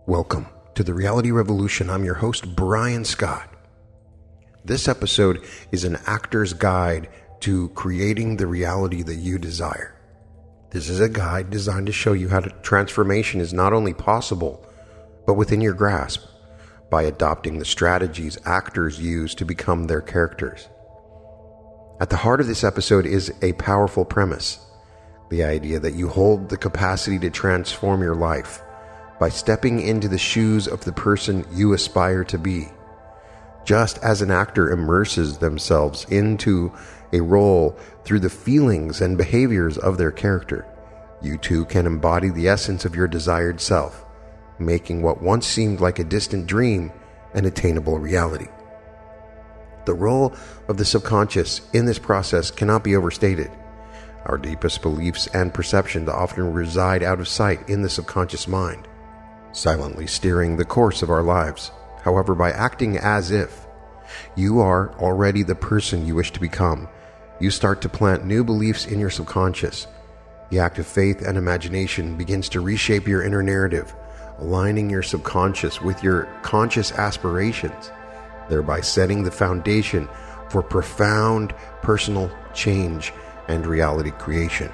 Welcome to the Reality Revolution. I'm your host, Brian Scott. This episode is an actor's guide to creating the reality that you desire. This is a guide designed to show you how transformation is not only possible, but within your grasp by adopting the strategies actors use to become their characters. At the heart of this episode is a powerful premise, the idea that you hold the capacity to transform your life by stepping into the shoes of the person you aspire to be. Just as an actor immerses themselves into a role through the feelings and behaviors of their character, you too can embody the essence of your desired self, making what once seemed like a distant dream an attainable reality. The role of the subconscious in this process cannot be overstated. Our deepest beliefs and perceptions often reside out of sight in the subconscious mind, silently steering the course of our lives. However, by acting as if you are already the person you wish to become, you start to plant new beliefs in your subconscious. The act of faith and imagination begins to reshape your inner narrative, aligning your subconscious with your conscious aspirations, thereby setting the foundation for profound personal change and reality creation.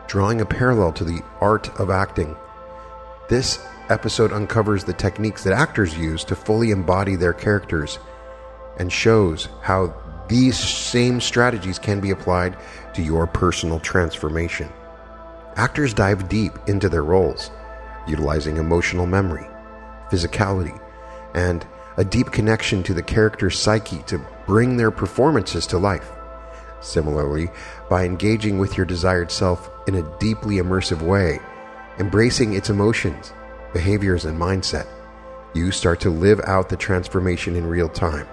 Drawing a parallel to the art of acting, this episode uncovers the techniques that actors use to fully embody their characters and shows how these same strategies can be applied to your personal transformation. Actors dive deep into their roles, utilizing emotional memory, physicality, and a deep connection to the character's psyche to bring their performances to life. Similarly, by engaging with your desired self in a deeply immersive way, embracing its emotions, behaviors, and mindset, you start to live out the transformation in real time.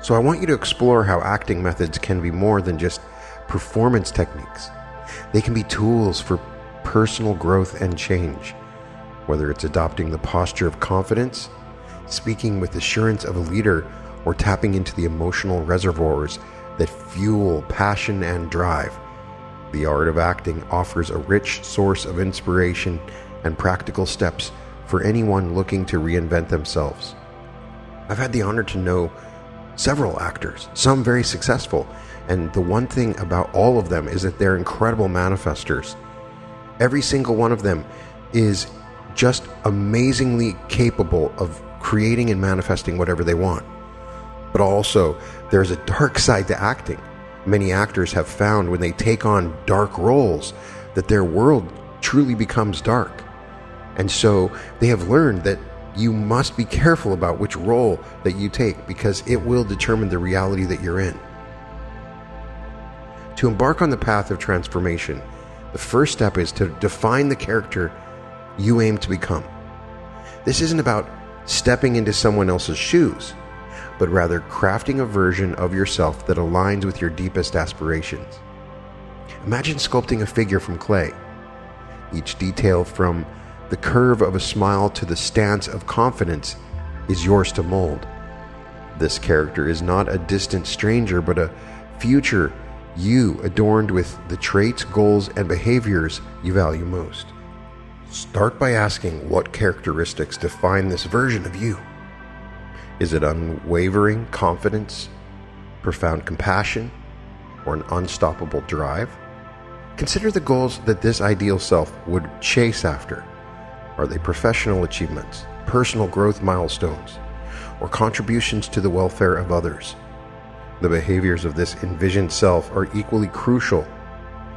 So I want you to explore how acting methods can be more than just performance techniques. They can be tools for personal growth and change, whether it's adopting the posture of confidence, speaking with assurance of a leader, or tapping into the emotional reservoirs that fuel passion and drive. The art of acting offers a rich source of inspiration and practical steps for anyone looking to reinvent themselves. I've had the honor to know several actors, some very successful, and the one thing about all of them is that they're incredible manifestors. Every single one of them is just amazingly capable of creating and manifesting whatever they want. But also, there's a dark side to acting. Many actors have found when they take on dark roles that their world truly becomes dark. And so they have learned that you must be careful about which role that you take, because it will determine the reality that you're in. To embark on the path of transformation, the first step is to define the character you aim to become. This isn't about stepping into someone else's shoes, but rather crafting a version of yourself that aligns with your deepest aspirations. Imagine sculpting a figure from clay. Each detail, from the curve of a smile to the stance of confidence, is yours to mold. This character is not a distant stranger, but a future you adorned with the traits, goals, and behaviors you value most. Start by asking what characteristics define this version of you. Is it unwavering confidence, profound compassion, or an unstoppable drive? Consider the goals that this ideal self would chase after. Are they professional achievements, personal growth milestones, or contributions to the welfare of others? The behaviors of this envisioned self are equally crucial.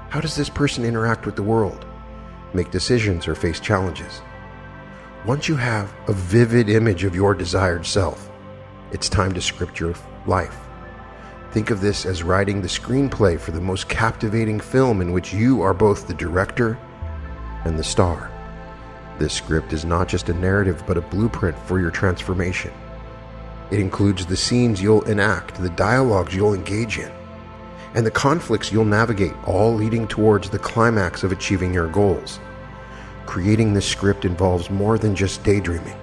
How does this person interact with the world, make decisions, or face challenges? Once you have a vivid image of your desired self, it's time to script your life. Think of this as writing the screenplay for the most captivating film in which you are both the director and the star. This script is not just a narrative, but a blueprint for your transformation. It includes the scenes you'll enact, the dialogues you'll engage in, and the conflicts you'll navigate, all leading towards the climax of achieving your goals. Creating this script involves more than just daydreaming.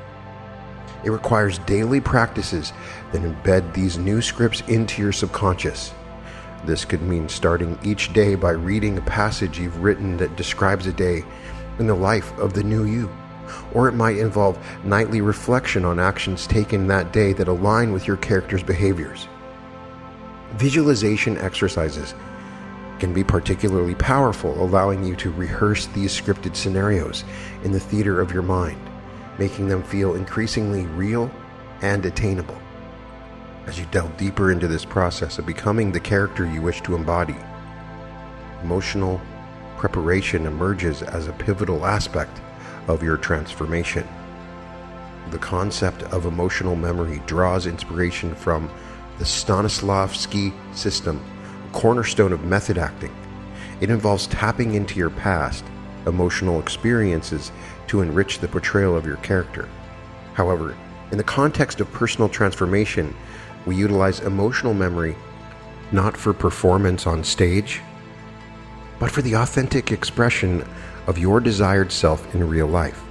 It requires daily practices that embed these new scripts into your subconscious. This could mean starting each day by reading a passage you've written that describes a day in the life of the new you, Or it might involve nightly reflection on actions taken that day that align with your character's behaviors. Visualization exercises can be particularly powerful, allowing you to rehearse these scripted scenarios in the theater of your mind, making them feel increasingly real and attainable. As you delve deeper into this process of becoming the character you wish to embody, emotional preparation emerges as a pivotal aspect of your transformation. The concept of emotional memory draws inspiration from the Stanislavski system, a cornerstone of method acting. It involves tapping into your past emotional experiences to enrich the portrayal of your character. However, in the context of personal transformation, we utilize emotional memory not for performance on stage, but for the authentic expression of your desired self in real life.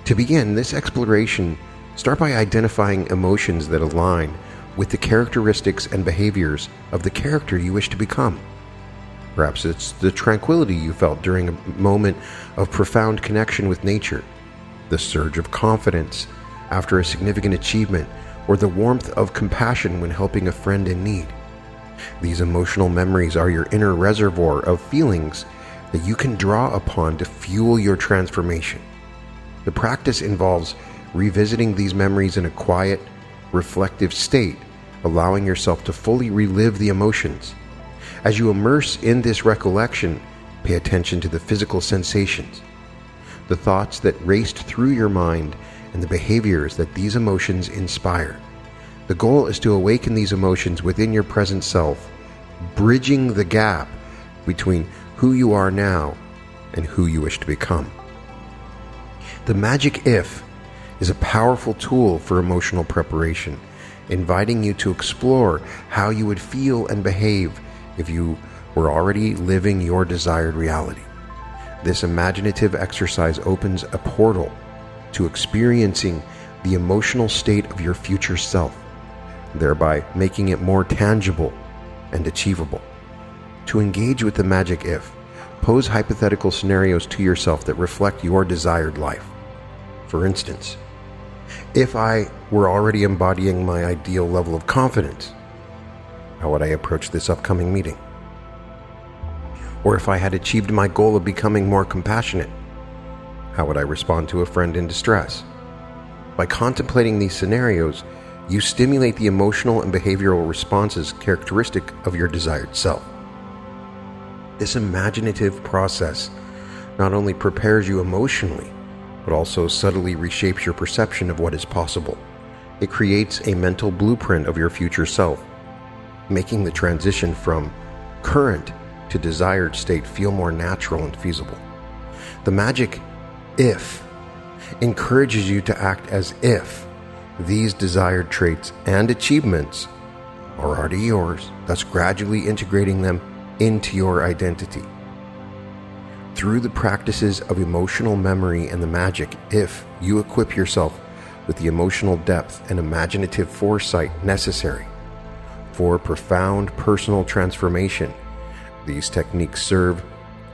To begin this exploration, start by identifying emotions that align with the characteristics and behaviors of the character you wish to become. Perhaps it's the tranquility you felt during a moment of profound connection with nature, the surge of confidence after a significant achievement, or the warmth of compassion when helping a friend in need. These emotional memories are your inner reservoir of feelings that you can draw upon to fuel your transformation. The practice involves revisiting these memories in a quiet, reflective state, allowing yourself to fully relive the emotions. As you immerse in this recollection, pay attention to the physical sensations, the thoughts that raced through your mind, and the behaviors that these emotions inspire. The goal is to awaken these emotions within your present self, bridging the gap between who you are now and who you wish to become. The magic if is a powerful tool for emotional preparation, inviting you to explore how you would feel and behave if you were already living your desired reality. This imaginative exercise opens a portal to experiencing the emotional state of your future self, thereby making it more tangible and achievable. To engage with the magic if, pose hypothetical scenarios to yourself that reflect your desired life. For instance, if I were already embodying my ideal level of confidence, how would I approach this upcoming meeting? Or if I had achieved my goal of becoming more compassionate, how would I respond to a friend in distress? By contemplating these scenarios, you stimulate the emotional and behavioral responses characteristic of your desired self. This imaginative process not only prepares you emotionally, but also subtly reshapes your perception of what is possible. It creates a mental blueprint of your future self, making the transition from current to desired state feel more natural and feasible. The magic if encourages you to act as if these desired traits and achievements are already yours, thus gradually integrating them into your identity. Through the practices of emotional memory and the magic if, you equip yourself with the emotional depth and imaginative foresight necessary for profound personal transformation. These techniques serve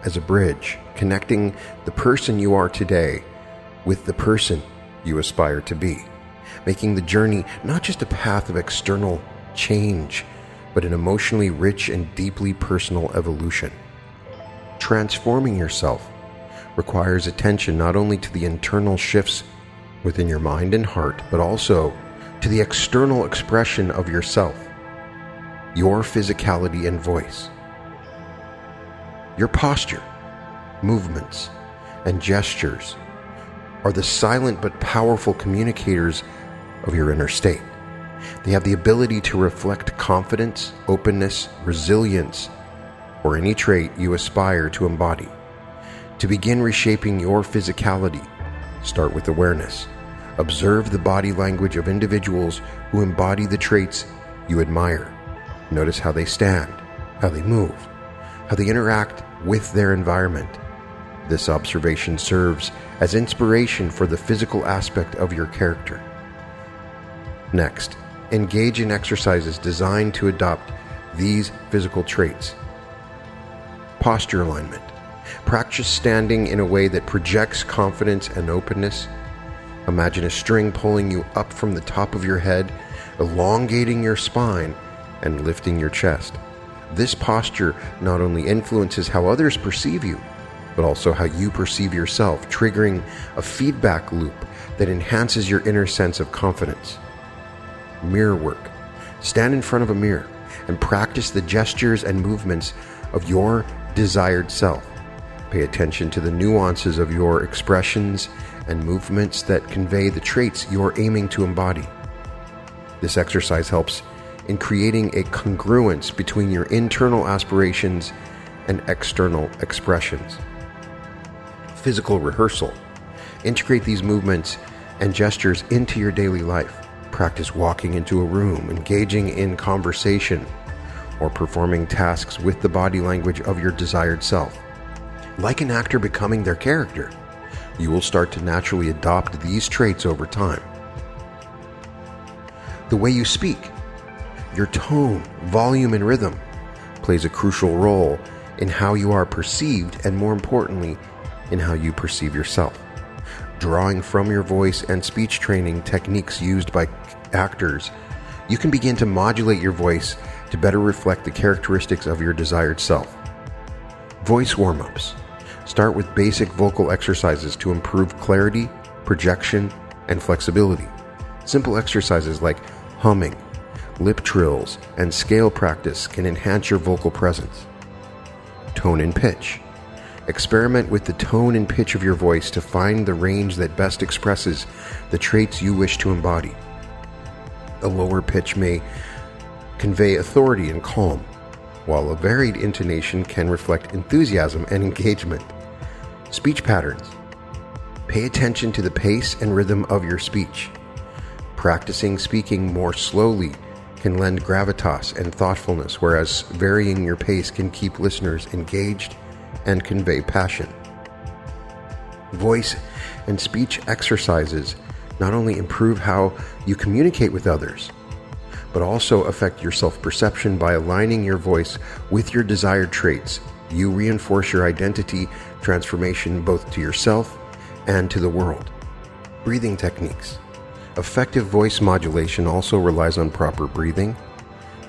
as a bridge, connecting the person you are today with the person you aspire to be, making the journey not just a path of external change, but an emotionally rich and deeply personal evolution. Transforming yourself requires attention not only to the internal shifts within your mind and heart, but also to the external expression of yourself, your physicality and voice. Your posture, movements, and gestures are the silent but powerful communicators of your inner state. They have the ability to reflect confidence, openness, resilience, or any trait you aspire to embody. To begin reshaping your physicality, start with awareness. Observe the body language of individuals who embody the traits you admire. Notice how they stand, how they move, how they interact with their environment. This observation serves as inspiration for the physical aspect of your character. Next, engage in exercises designed to adopt these physical traits. Posture alignment. Practice standing in a way that projects confidence and openness. Imagine a string pulling you up from the top of your head, elongating your spine and lifting your chest. This posture not only influences how others perceive you, but also how you perceive yourself, triggering a feedback loop that enhances your inner sense of confidence. Mirror work. Stand in front of a mirror and practice the gestures and movements of your desired self. Pay attention to the nuances of your expressions and movements that convey the traits you're aiming to embody. This exercise helps in creating a congruence between your internal aspirations and external expressions. Physical rehearsal. Integrate these movements and gestures into your daily life. Practice walking into a room, engaging in conversation, or performing tasks with the body language of your desired self. Like an actor becoming their character, you will start to naturally adopt these traits over time. The way you speak, your tone, volume, and rhythm plays a crucial role in how you are perceived and, more importantly, in how you perceive yourself. Drawing from your voice and speech training techniques used by actors, you can begin to modulate your voice to better reflect the characteristics of your desired self. Voice warm-ups. Start with basic vocal exercises to improve clarity, projection, and flexibility. Simple exercises like humming, lip trills, and scale practice can enhance your vocal presence. Tone and pitch. Experiment with the tone and pitch of your voice to find the range that best expresses the traits you wish to embody. A lower pitch may convey authority and calm, while a varied intonation can reflect enthusiasm and engagement. Speech patterns. Pay attention to the pace and rhythm of your speech. Practicing speaking more slowly can lend gravitas and thoughtfulness, whereas varying your pace can keep listeners engaged and convey passion. Voice and speech exercises not only improve how you communicate with others, but also affect your self-perception by aligning your voice with your desired traits. You reinforce your identity transformation both to yourself and to the world. Breathing techniques. Effective voice modulation also relies on proper breathing.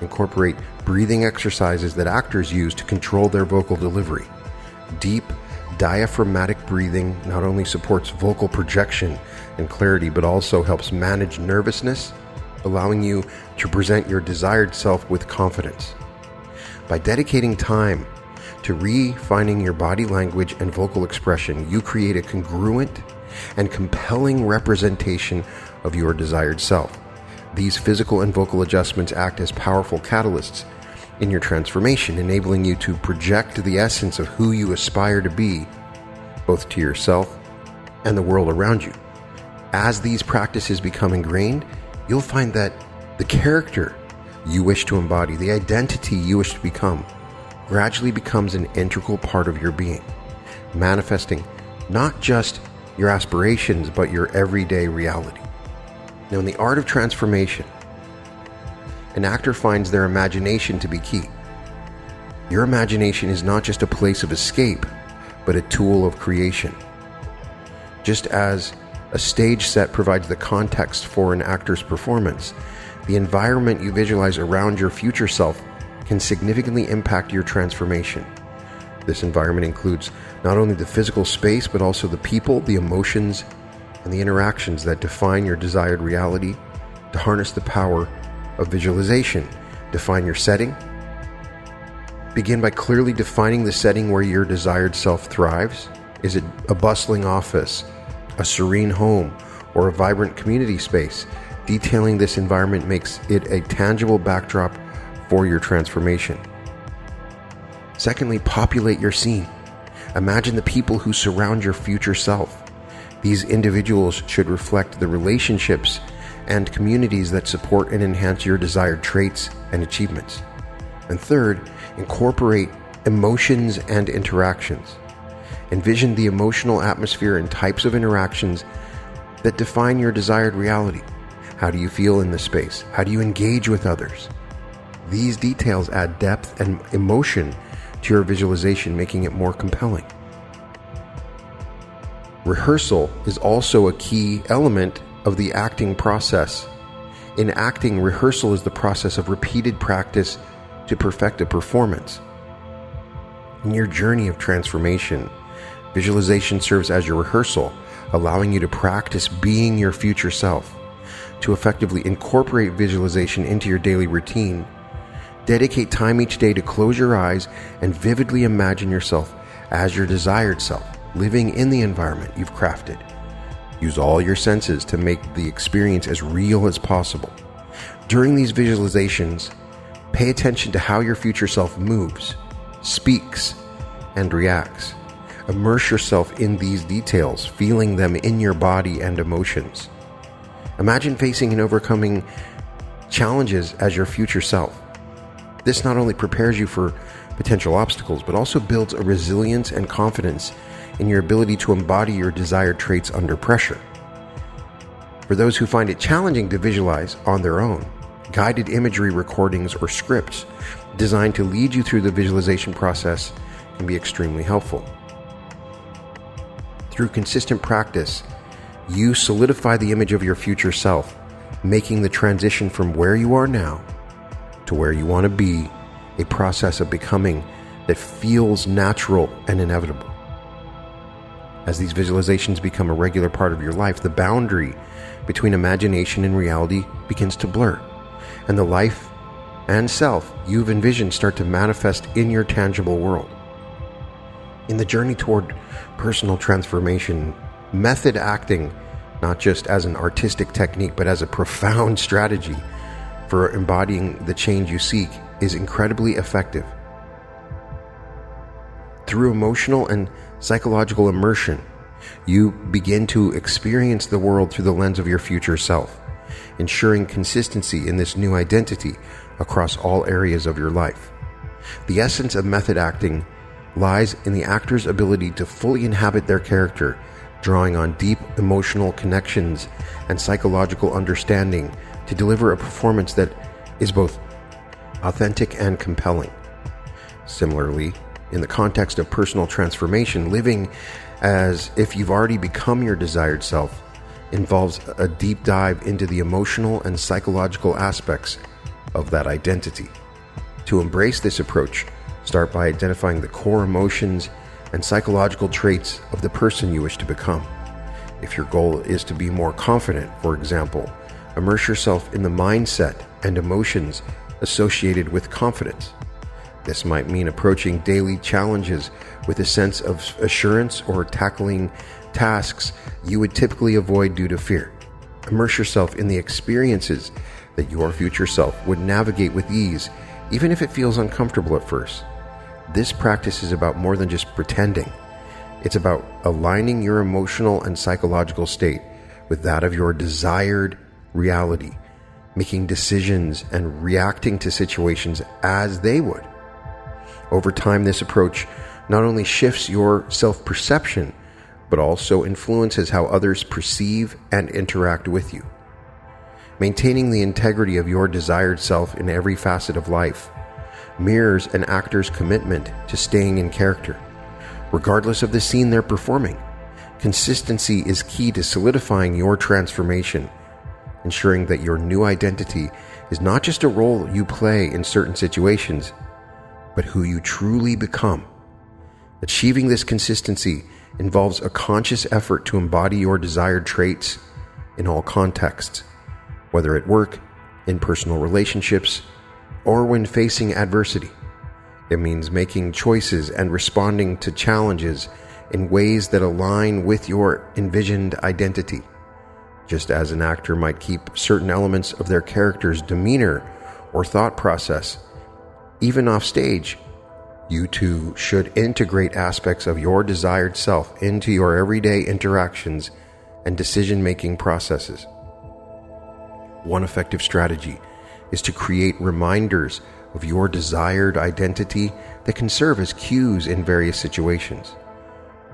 Incorporate breathing exercises that actors use to control their vocal delivery. Deep, diaphragmatic breathing not only supports vocal projection and clarity, but also helps manage nervousness, allowing you to present your desired self with confidence. By dedicating time to refining your body language and vocal expression, you create a congruent and compelling representation of your desired self. These physical and vocal adjustments act as powerful catalysts in your transformation, enabling you to project the essence of who you aspire to be, both to yourself and the world around you. As these practices become ingrained, you'll find that the character you wish to embody, the identity you wish to become, gradually becomes an integral part of your being, manifesting not just your aspirations, but your everyday reality. Now, in the art of transformation, an actor finds their imagination to be key. Your imagination is not just a place of escape, but a tool of creation. Just as a stage set provides the context for an actor's performance, the environment you visualize around your future self can significantly impact your transformation. This environment includes not only the physical space, but also the people, the emotions, and the interactions that define your desired reality. To harness the power of visualization, define your setting. Begin by clearly defining the setting where your desired self thrives. Is it a bustling office, a serene home, or a vibrant community space? Detailing this environment makes it a tangible backdrop for your transformation. Secondly, populate your scene. Imagine the people who surround your future self. These individuals should reflect the relationships and communities that support and enhance your desired traits and achievements. And third, incorporate emotions and interactions. Envision the emotional atmosphere and types of interactions that define your desired reality. How do you feel in this space? How do you engage with others? These details add depth and emotion to your visualization, making it more compelling. Rehearsal is also a key element of the acting process. In acting, rehearsal is the process of repeated practice to perfect a performance. In your journey of transformation, visualization serves as your rehearsal, allowing you to practice being your future self. To effectively incorporate visualization into your daily routine, dedicate time each day to close your eyes and vividly imagine yourself as your desired self, living in the environment you've crafted. Use all your senses to make the experience as real as possible. During these visualizations, pay attention to how your future self moves, speaks, and reacts. Immerse yourself in these details, feeling them in your body and emotions. Imagine facing and overcoming challenges as your future self. This not only prepares you for potential obstacles, but also builds a resilience and confidence in your ability to embody your desired traits under pressure. For those who find it challenging to visualize on their own, guided imagery recordings or scripts designed to lead you through the visualization process can be extremely helpful. Through consistent practice, you solidify the image of your future self, making the transition from where you are now to where you want to be a process of becoming that feels natural and inevitable. As these visualizations become a regular part of your life, the boundary between imagination and reality begins to blur, and the life and self you've envisioned start to manifest in your tangible world. In the journey toward personal transformation, method acting, not just as an artistic technique, but as a profound strategy for embodying the change you seek, is incredibly effective. Through emotional and psychological immersion, you begin to experience the world through the lens of your future self, ensuring consistency in this new identity across all areas of your life. The essence of method acting lies in the actor's ability to fully inhabit their character, drawing on deep emotional connections and psychological understanding to deliver a performance that is both authentic and compelling. Similarly, in the context of personal transformation, living as if you've already become your desired self involves a deep dive into the emotional and psychological aspects of that identity. To embrace this approach, start by identifying the core emotions and psychological traits of the person you wish to become. If your goal is to be more confident, for example, immerse yourself in the mindset and emotions associated with confidence. This might mean approaching daily challenges with a sense of assurance or tackling tasks you would typically avoid due to fear. Immerse yourself in the experiences that your future self would navigate with ease, even if it feels uncomfortable at first. This practice is about more than just pretending. It's about aligning your emotional and psychological state with that of your desired reality, making decisions and reacting to situations as they would. Over time, this approach not only shifts your self-perception, but also influences how others perceive and interact with you. Maintaining the integrity of your desired self in every facet of life mirrors an actor's commitment to staying in character, regardless of the scene they're performing. Consistency is key to solidifying your transformation, ensuring that your new identity is not just a role you play in certain situations, but who you truly become. Achieving this consistency involves a conscious effort to embody your desired traits in all contexts, whether at work, in personal relationships, or when facing adversity. It means making choices and responding to challenges in ways that align with your envisioned identity. Just as an actor might keep certain elements of their character's demeanor or thought process, even off stage, you too should integrate aspects of your desired self into your everyday interactions and decision-making processes. One effective strategy is to create reminders of your desired identity that can serve as cues in various situations.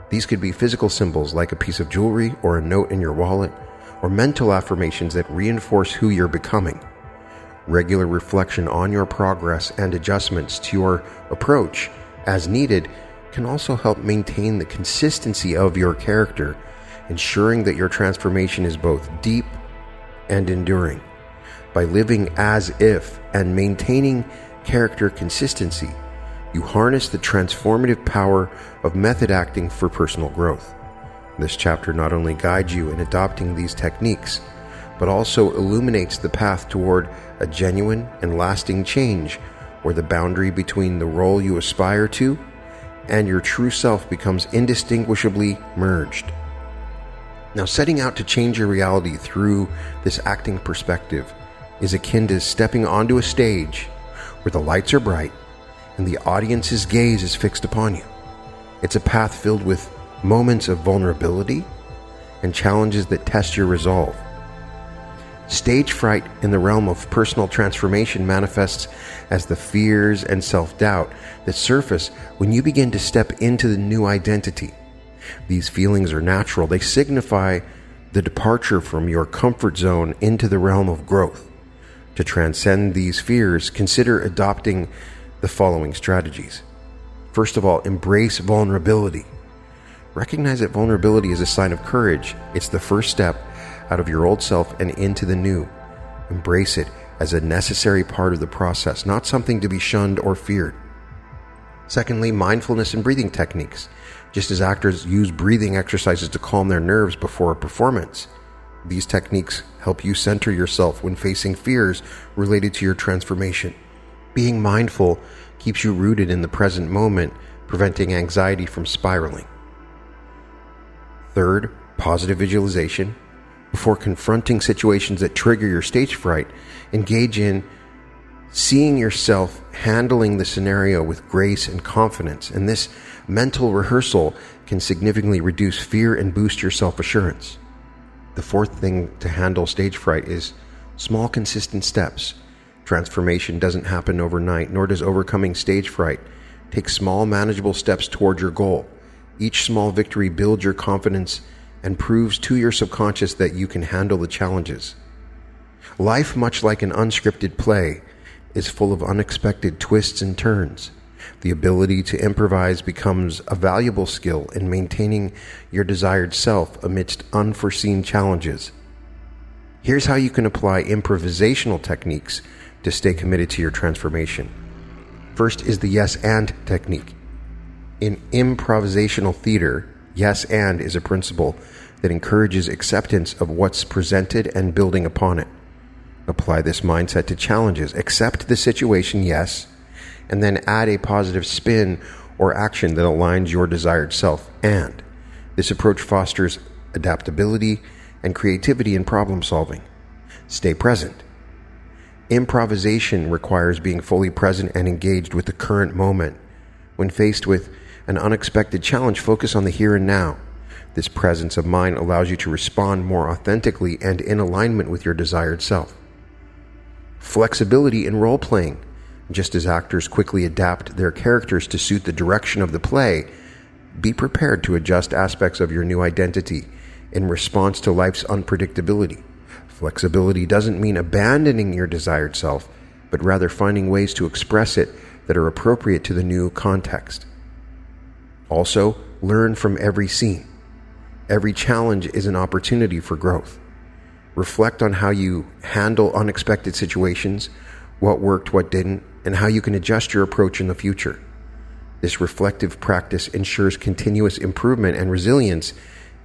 These could be physical symbols like a piece of jewelry or a note in your wallet, or mental affirmations that reinforce who you're becoming. Regular reflection on your progress and adjustments to your approach as needed can also help maintain the consistency of your character ensuring that your transformation is both deep and enduring. By living as if and maintaining character consistency, you harness the transformative power of method acting for personal growth. This chapter not only guides you in adopting these techniques, but also illuminates the path toward a genuine and lasting change where the boundary between the role you aspire to and your true self becomes indistinguishably merged. Now, setting out to change your reality through this acting perspective is akin to stepping onto a stage where the lights are bright and the audience's gaze is fixed upon you. It's a path filled with moments of vulnerability and challenges that test your resolve. Stage fright in the realm of personal transformation manifests as the fears and self-doubt that surface when you begin to step into the new identity. These feelings are natural. They signify the departure from your comfort zone into the realm of growth. To transcend these fears, consider adopting the following strategies. First of all, embrace vulnerability. Recognize that vulnerability is a sign of courage. It's the first step out of your old self and into the new. Embrace it as a necessary part of the process, not something to be shunned or feared. Secondly, mindfulness and breathing techniques. Just as actors use breathing exercises to calm their nerves before a performance, these techniques help you center yourself when facing fears related to your transformation. Being mindful keeps you rooted in the present moment, preventing anxiety from spiraling. Third, positive visualization. Before confronting situations that trigger your stage fright, engage in seeing yourself handling the scenario with grace and confidence. And this mental rehearsal can significantly reduce fear and boost your self-assurance. The fourth thing to handle stage fright is small, consistent steps. Transformation doesn't happen overnight, nor does overcoming stage fright. Take small, manageable steps toward your goal. Each small victory builds your confidence and proves to your subconscious that you can handle the challenges. Life, much like an unscripted play, is full of unexpected twists and turns. The ability to improvise becomes a valuable skill in maintaining your desired self amidst unforeseen challenges. Here's how you can apply improvisational techniques to stay committed to your transformation. First is the yes and technique. In improvisational theater, yes and is a principle that encourages acceptance of what's presented and building upon it. Apply this mindset to challenges. Accept the situation, yes, and then add a positive spin or action that aligns your desired self. And this approach fosters adaptability and creativity in problem solving. Stay present. Improvisation requires being fully present and engaged with the current moment. When faced with an unexpected challenge, focus on the here and now. This presence of mind allows you to respond more authentically and in alignment with your desired self. Flexibility in role-playing. Just as actors quickly adapt their characters to suit the direction of the play, be prepared to adjust aspects of your new identity in response to life's unpredictability. Flexibility doesn't mean abandoning your desired self, but rather finding ways to express it that are appropriate to the new context. Also, learn from every scene. Every challenge is an opportunity for growth. Reflect on how you handle unexpected situations, what worked, what didn't, and how you can adjust your approach in the future. This reflective practice ensures continuous improvement and resilience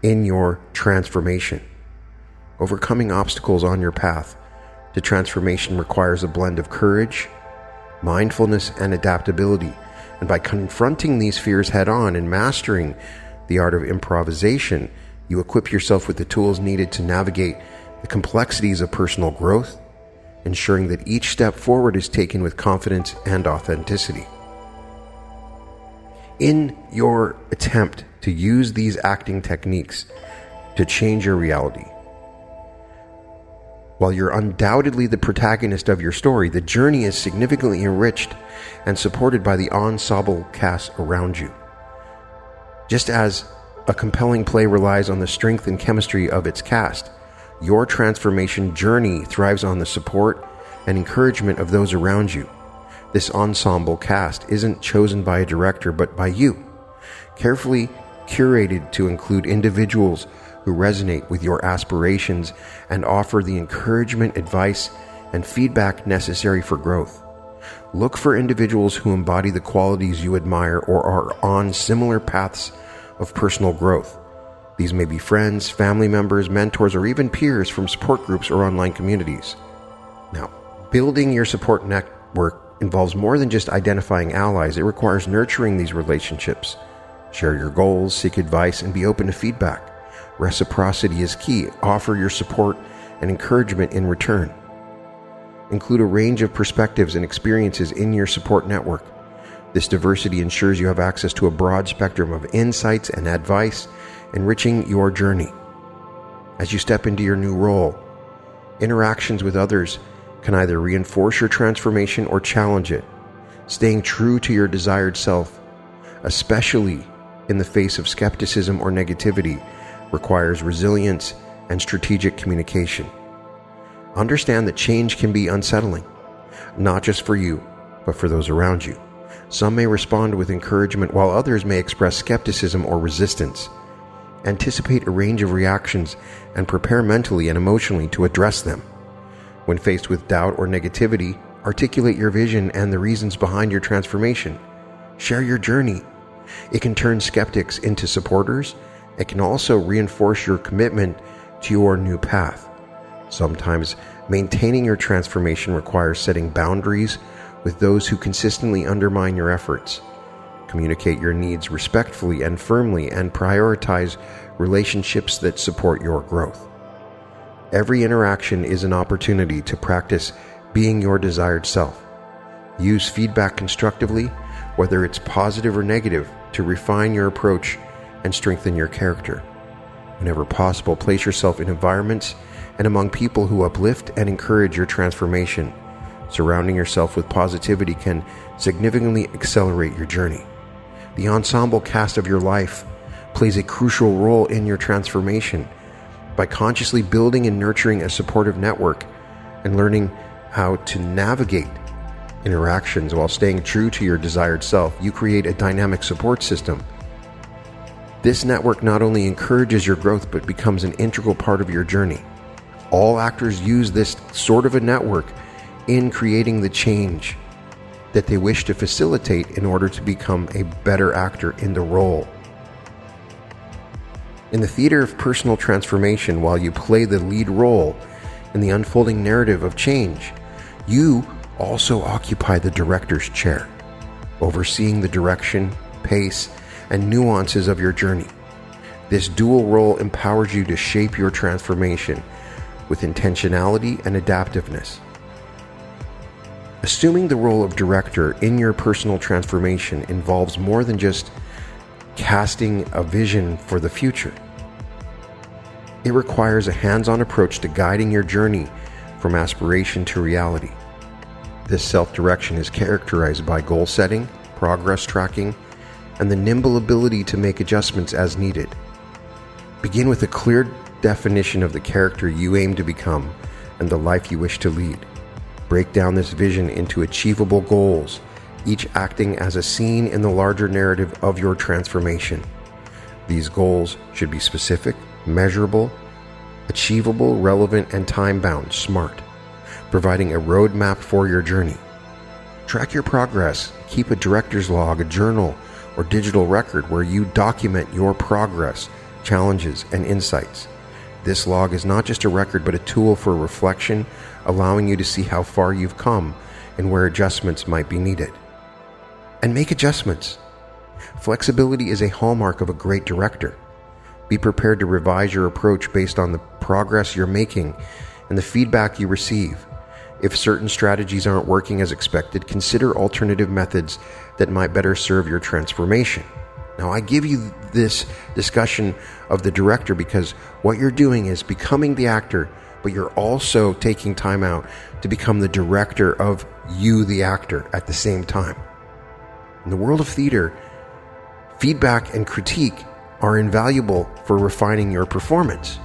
in your transformation. Overcoming obstacles on your path to transformation requires a blend of courage, mindfulness, and adaptability. And by confronting these fears head-on and mastering the art of improvisation, you equip yourself with the tools needed to navigate the complexities of personal growth, ensuring that each step forward is taken with confidence and authenticity. In your attempt to use these acting techniques to change your reality, while you're undoubtedly the protagonist of your story, the journey is significantly enriched and supported by the ensemble cast around you. Just as a compelling play relies on the strength and chemistry of its cast, your transformation journey thrives on the support and encouragement of those around you. This ensemble cast isn't chosen by a director, but by you, carefully curated to include individuals who resonate with your aspirations and offer the encouragement, advice, and feedback necessary for growth. Look for individuals who embody the qualities you admire or are on similar paths of personal growth. These may be friends, family members, mentors, or even peers from support groups or online communities. Now, building your support network involves more than just identifying allies. It requires nurturing these relationships. Share your goals, seek advice, and be open to feedback. Reciprocity is key. Offer your support and encouragement in return. Include a range of perspectives and experiences in your support network. This diversity ensures you have access to a broad spectrum of insights and advice, enriching your journey. As you step into your new role, interactions with others can either reinforce your transformation or challenge it. Staying true to your desired self, especially in the face of skepticism or negativity, requires resilience and strategic communication. Understand that change can be unsettling, not just for you, but for those around you. Some may respond with encouragement, while others may express skepticism or resistance. Anticipate a range of reactions and prepare mentally and emotionally to address them. When faced with doubt or negativity, articulate your vision and the reasons behind your transformation. Share your journey. It can turn skeptics into supporters. It can also reinforce your commitment to your new path. Sometimes maintaining your transformation requires setting boundaries with those who consistently undermine your efforts. Communicate your needs respectfully and firmly, and prioritize relationships that support your growth. Every interaction is an opportunity to practice being your desired self. Use feedback constructively, whether it's positive or negative, to refine your approach and strengthen your character. Whenever possible, place yourself in environments and among people who uplift and encourage your transformation. Surrounding yourself with positivity can significantly accelerate your journey. The ensemble cast of your life plays a crucial role in your transformation. By consciously building and nurturing a supportive network and learning how to navigate interactions while staying true to your desired self, you create a dynamic support system. This network not only encourages your growth, but becomes an integral part of your journey. All actors use this sort of a network in creating the change that they wish to facilitate in order to become a better actor in the role. In the theater of personal transformation, while you play the lead role in the unfolding narrative of change, you also occupy the director's chair, overseeing the direction, pace, and nuances of your journey. This dual role empowers you to shape your transformation with intentionality and adaptiveness. Assuming the role of director in your personal transformation involves more than just casting a vision for the future. It requires a hands-on approach to guiding your journey from aspiration to reality. This self-direction is characterized by goal setting, progress tracking, and the nimble ability to make adjustments as needed. Begin with a clear definition of the character you aim to become and the life you wish to lead. Break down this vision into achievable goals, each acting as a scene in the larger narrative of your transformation. These goals should be specific, measurable, achievable, relevant, and time-bound, SMART, providing a roadmap for your journey. Track your progress. Keep a director's log, a journal, or digital record where you document your progress, challenges, and insights. This log is not just a record, but a tool for reflection, allowing you to see how far you've come and where adjustments might be needed. And make adjustments. Flexibility is a hallmark of a great director. Be prepared to revise your approach based on the progress you're making and the feedback you receive. If certain strategies aren't working as expected, consider alternative methods that might better serve your transformation. Now, I give you this discussion of the director because what you're doing is becoming the actor, but you're also taking time out to become the director of you, the actor, at the same time. In the world of theater, feedback and critique are invaluable for refining your performance.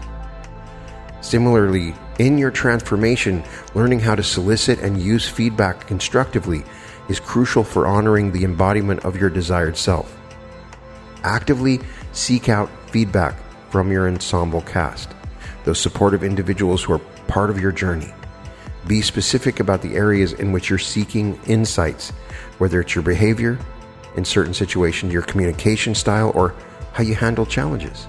Similarly, in your transformation, learning how to solicit and use feedback constructively is crucial for honoring the embodiment of your desired self. Actively seek out feedback from your ensemble cast, those supportive individuals who are part of your journey. Be specific about the areas in which you're seeking insights, whether it's your behavior in certain situations, your communication style, or how you handle challenges.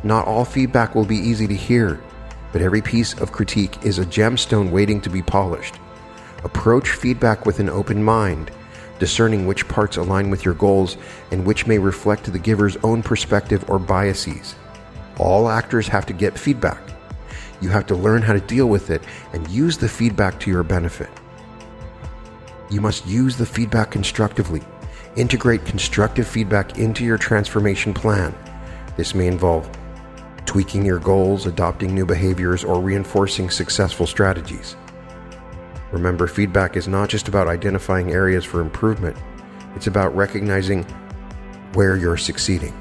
Not all feedback will be easy to hear, but every piece of critique is a gemstone waiting to be polished. Approach feedback with an open mind, discerning which parts align with your goals and which may reflect the giver's own perspective or biases. All actors have to get feedback. You have to learn how to deal with it and use the feedback to your benefit. You must use the feedback constructively. Integrate constructive feedback into your transformation plan. This may involve tweaking your goals, adopting new behaviors, or reinforcing successful strategies. Remember, feedback is not just about identifying areas for improvement. It's about recognizing where you're succeeding.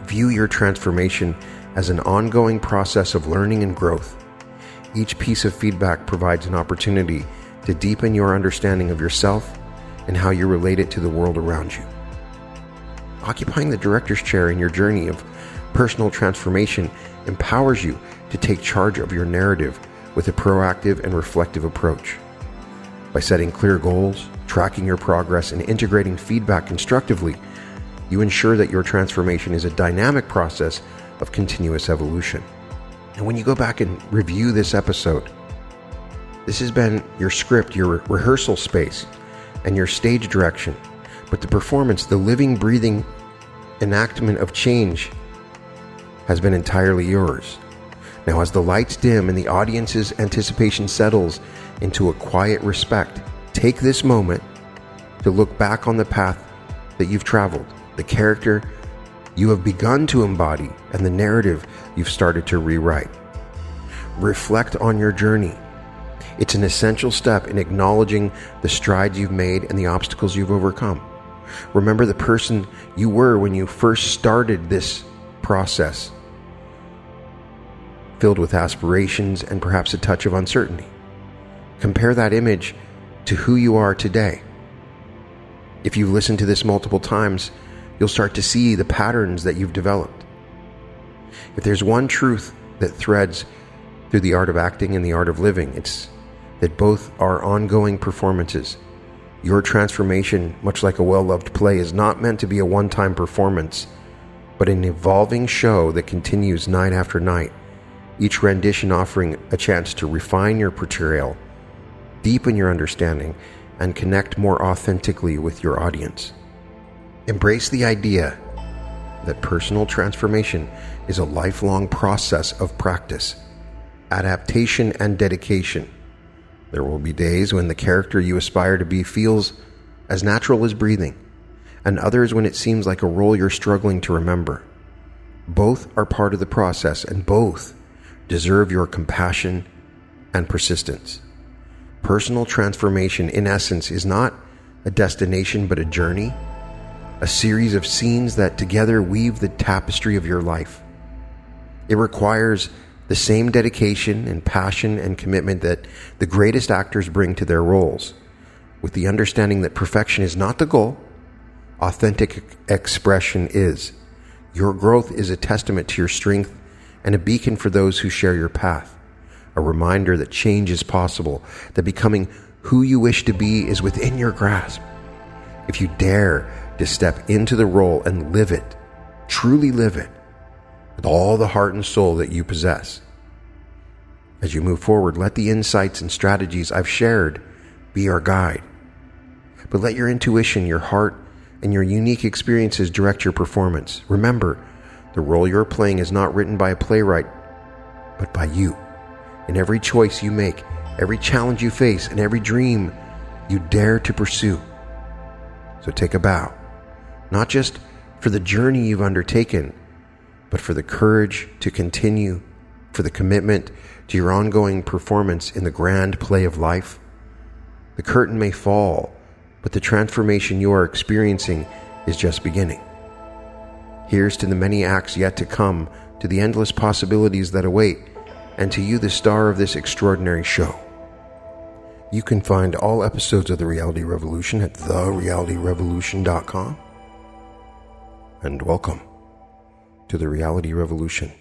View your transformation as an ongoing process of learning and growth. Each piece of feedback provides an opportunity to deepen your understanding of yourself and how you relate it to the world around you. Occupying the director's chair in your journey of personal transformation empowers you to take charge of your narrative with a proactive and reflective approach. By setting clear goals, tracking your progress, and integrating feedback constructively, you ensure that your transformation is a dynamic process of continuous evolution. And when you go back and review this episode, this has been your script, your rehearsal space, and your stage direction. But the performance, the living, breathing enactment of change has been entirely yours. Now, as the lights dim and the audience's anticipation settles into a quiet respect, take this moment to look back on the path that you've traveled, the character you have begun to embody, and the narrative you've started to rewrite. Reflect on your journey. It's an essential step in acknowledging the strides you've made and the obstacles you've overcome. Remember the person you were when you first started this process, filled with aspirations and perhaps a touch of uncertainty. Compare that image to who you are today. If you've listened to this multiple times, you'll start to see the patterns that you've developed. If there's one truth that threads through the art of acting and the art of living, it's that both are ongoing performances. Your transformation, much like a well-loved play, is not meant to be a one-time performance, but an evolving show that continues night after night, each rendition offering a chance to refine your portrayal, deepen your understanding, and connect more authentically with your audience. Embrace the idea that personal transformation is a lifelong process of practice, adaptation, and dedication. There will be days when the character you aspire to be feels as natural as breathing, and others when it seems like a role you're struggling to remember. Both are part of the process, and both deserve your compassion and persistence. Personal transformation, in essence, is not a destination but a journey, a series of scenes that together weave the tapestry of your life. It requires the same dedication and passion and commitment that the greatest actors bring to their roles, with the understanding that perfection is not the goal, authentic expression is. Your growth is a testament to your strength and a beacon for those who share your path, a reminder that change is possible, that becoming who you wish to be is within your grasp. If you dare to step into the role and live it, truly live it, with all the heart and soul that you possess. As you move forward, let the insights and strategies I've shared be your guide. But let your intuition, your heart, and your unique experiences direct your performance. Remember, the role you're playing is not written by a playwright, but by you. In every choice you make, every challenge you face, and every dream you dare to pursue. So take a bow, not just for the journey you've undertaken, but for the courage to continue, for the commitment to your ongoing performance in the grand play of life. The curtain may fall, but the transformation you are experiencing is just beginning. Here's to the many acts yet to come, to the endless possibilities that await, and to you, the star of this extraordinary show. You can find all episodes of The Reality Revolution at therealityrevolution.com. And welcome to to the reality revolution.